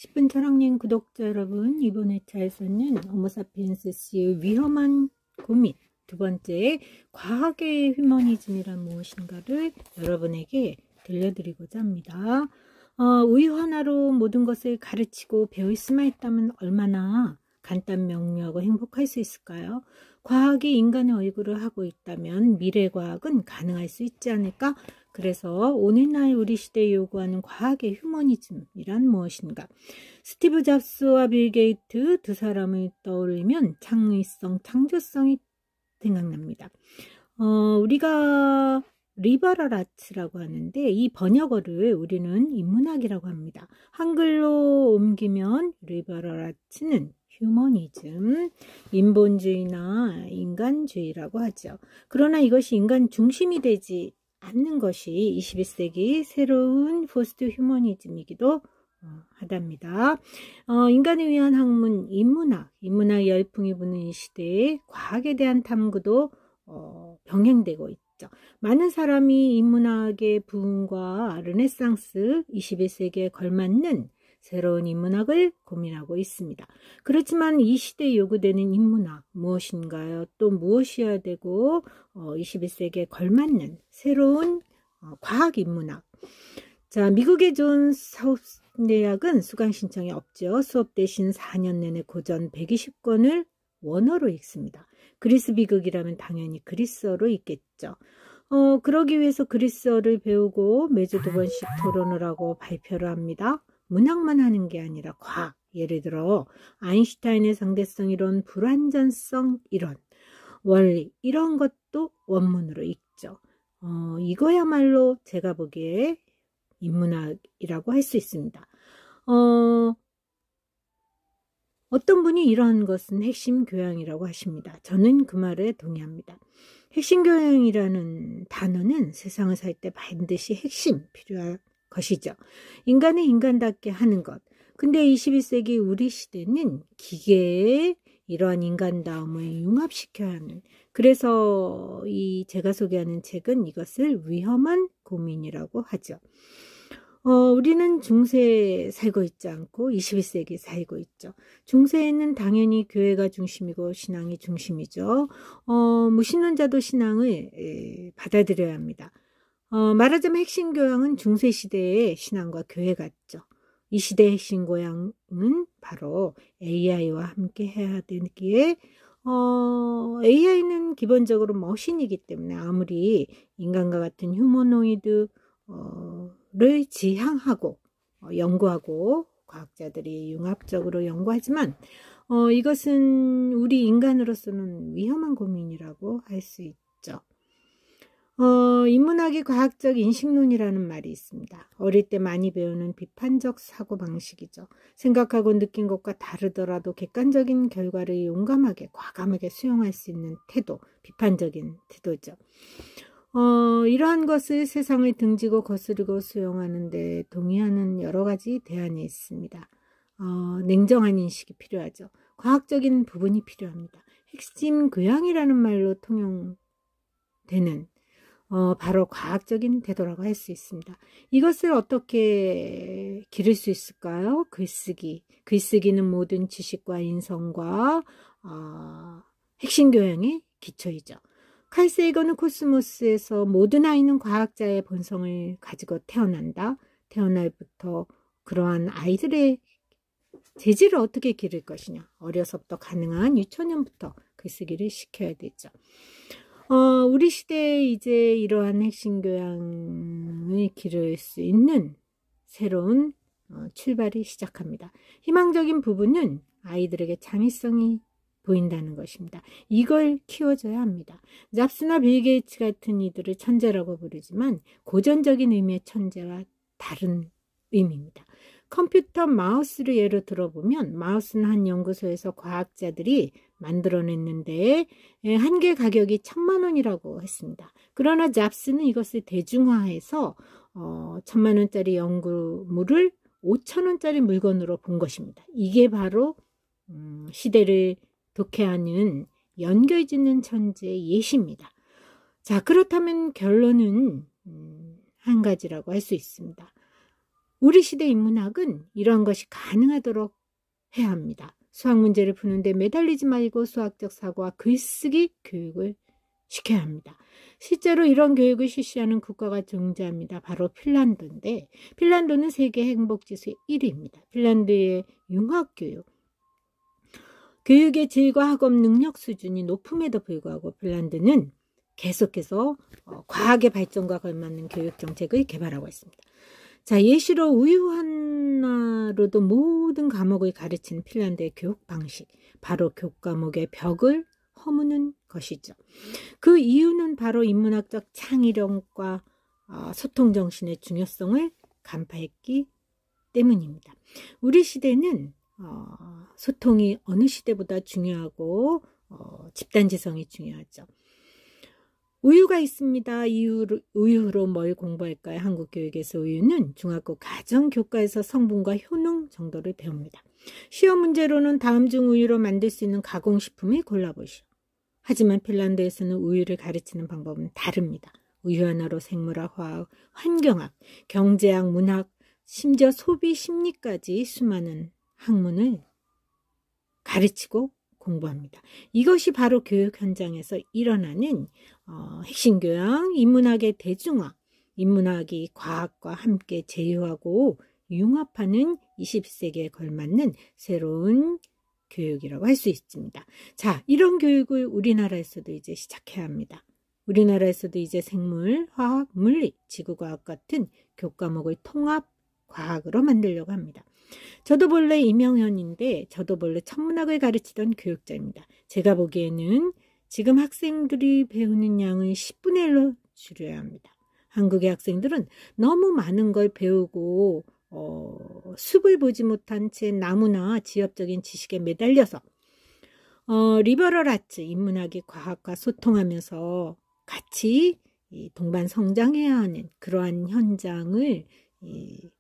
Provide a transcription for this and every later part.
10분 철학여행 구독자 여러분, 이번 회차에서는 호모사피엔스의 위험한 고민, 두 번째, 과학의 휴머니즘이란 무엇인가를 여러분에게 들려드리고자 합니다. 우유 하나로 모든 것을 가르치고 배울 수만 있다면 얼마나 간단 명료하고 행복할 수 있을까요? 과학이 인간의 얼굴을 하고 있다면 미래과학은 가능할 수 있지 않을까? 그래서 오늘날 우리 시대에 요구하는 과학의 휴머니즘이란 무엇인가? 스티브 잡스와 빌 게이트 두 사람을 떠올리면 창의성, 창조성이 생각납니다. 우리가 리버럴 아츠라고 하는데 이 번역어를 우리는 인문학이라고 합니다. 한글로 옮기면 리버럴 아츠는 휴머니즘, 인본주의나 인간주의라고 하죠. 그러나 이것이 인간 중심이 되지 않는 것이 21세기 새로운 포스트 휴머니즘이기도 하답니다. 인간을 위한 학문 인문학 열풍이 부는 이 시대에 과학에 대한 탐구도 병행되고 있죠. 많은 사람이 인문학의 부흥과 르네상스 21세기에 걸맞는 새로운 인문학을 고민하고 있습니다. 그렇지만 이 시대에 요구되는 인문학 무엇인가요? 또 무엇이어야 되고 21세기에 걸맞는 새로운 과학 인문학. 자, 미국의 존 사우스 대학은 수강 신청이 없죠. 수업 대신 4년 내내 고전 120권을 원어로 읽습니다. 그리스 비극이라면 당연히 그리스어로 읽겠죠. 그러기 위해서 그리스어를 배우고 매주 2번씩 토론을 하고 발표를 합니다. 문학만 하는 게 아니라 과학, 예를 들어 아인슈타인의 상대성 이론, 불완전성 이론, 원리 이런 것도 원문으로 읽죠. 이거야말로 제가 보기에 인문학이라고 할 수 있습니다. 어떤 분이 이러한 것은 핵심 교양이라고 하십니다. 저는 그 말에 동의합니다. 핵심 교양이라는 단어는 세상을 살 때 반드시 핵심 필요한 것이죠. 인간을 인간답게 하는 것. 근데 21세기 우리 시대는 기계에 이러한 인간다움을 융합시켜야 하는, 그래서 제가 소개하는 책은 이것을 위험한 고민이라고 하죠. 우리는 중세에 살고 있지 않고 21세기에 살고 있죠. 중세에는 당연히 교회가 중심이고 신앙이 중심이죠. 무신론자도 신앙을 받아들여야 합니다. 말하자면 핵심 교양은 중세시대의 신앙과 교회 같죠. 이 시대의 핵심 교양은 바로 AI와 함께 해야 되기에 AI는 기본적으로 머신이기 때문에 아무리 인간과 같은 휴머노이드 를 지향하고 연구하고 과학자들이 융합적으로 연구하지만 이것은 우리 인간으로서는 위험한 고민이라고 할 수 있죠. 인문학의 과학적 인식론이라는 말이 있습니다. 어릴 때 많이 배우는 비판적 사고방식이죠. 생각하고 느낀 것과 다르더라도 객관적인 결과를 용감하게 과감하게 수용할 수 있는 태도, 비판적인 태도죠. 이러한 것을 세상을 등지고 거스르고 수용하는 데 동의하는 여러 가지 대안이 있습니다. 냉정한 인식이 필요하죠. 과학적인 부분이 필요합니다. 핵심 교양이라는 말로 통용되는 바로 과학적인 태도라고 할 수 있습니다. 이것을 어떻게 기를 수 있을까요? 글쓰기. 글쓰기는 모든 지식과 인성과 핵심 교양의 기초이죠. 칼 세이건은 코스모스에서 모든 아이는 과학자의 본성을 가지고 태어난다. 태어날부터 그러한 아이들의 재질을 어떻게 기를 것이냐. 어려서부터 가능한 유초년부터 글쓰기를 시켜야 되죠. 우리 시대에 이제 이러한 핵심 교양을 기를 수 있는 새로운 출발이 시작합니다. 희망적인 부분은 아이들에게 창의성이 보인다는 것입니다. 이걸 키워줘야 합니다. 잡스나 빌 게이츠 같은 이들을 천재라고 부르지만 고전적인 의미의 천재와 다른 의미입니다. 컴퓨터 마우스를 예로 들어보면 마우스는 한 연구소에서 과학자들이 만들어냈는데 한 개 가격이 10,000,000원이라고 했습니다. 그러나 잡스는 이것을 대중화해서 10,000,000원짜리 연구물을 5,000원짜리 물건으로 본 것입니다. 이게 바로 시대를 독해하는 연결짓는 천재의 예시입니다. 자, 그렇다면 결론은 한 가지라고 할 수 있습니다. 우리 시대 인문학은 이러한 것이 가능하도록 해야 합니다. 수학 문제를 푸는데 매달리지 말고 수학적 사고와 글쓰기 교육을 시켜야 합니다. 실제로 이런 교육을 실시하는 국가가 존재합니다. 바로 핀란드인데, 핀란드는 세계 행복지수 1위입니다. 핀란드의 융합교육, 교육의 질과 학업 능력 수준이 높음에도 불구하고 핀란드는 계속해서 과학의 발전과 걸맞는 교육 정책을 개발하고 있습니다. 자, 예시로 우유 하나로도 모든 과목을 가르치는 핀란드의 교육 방식, 바로 교과목의 벽을 허무는 것이죠. 그 이유는 바로 인문학적 창의력과 소통 정신의 중요성을 간파했기 때문입니다. 우리 시대는 소통이 어느 시대보다 중요하고 집단지성이 중요하죠. 우유가 있습니다. 우유로 뭘 공부할까요? 한국 교육에서 우유는 중학교 가정교과에서 성분과 효능 정도를 배웁니다. 시험 문제로는 다음 중 우유로 만들 수 있는 가공식품을 골라보시오. 하지만 핀란드에서는 우유를 가르치는 방법은 다릅니다. 우유 하나로 생물학, 화학, 환경학, 경제학, 문학, 심지어 소비 심리까지 수많은 학문을 가르치고 공부합니다. 이것이 바로 교육 현장에서 일어나는 핵심 교양, 인문학의 대중화, 인문학이 과학과 함께 제휴하고 융합하는 21세기에 걸맞는 새로운 교육이라고 할 수 있습니다. 자, 이런 교육을 우리나라에서도 이제 시작해야 합니다. 우리나라에서도 이제 생물, 화학, 물리, 지구과학 같은 교과목을 통합 과학으로 만들려고 합니다. 저도 본래 임영현인데 저도 본래 천문학을 가르치던 교육자입니다. 제가 보기에는 지금 학생들이 배우는 양을 10분의 1로 줄여야 합니다. 한국의 학생들은 너무 많은 걸 배우고 숲을 보지 못한 채 나무나 지엽적인 지식에 매달려서 리버럴 아츠, 인문학이 과학과 소통하면서 같이 동반 성장해야 하는 그러한 현장을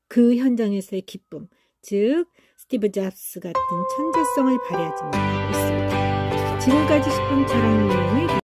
그 현장에서의 기쁨, 즉 스티브 잡스 같은 천재성을 발휘하지 못하고 있습니다. 지금까지 10분 철학 여행을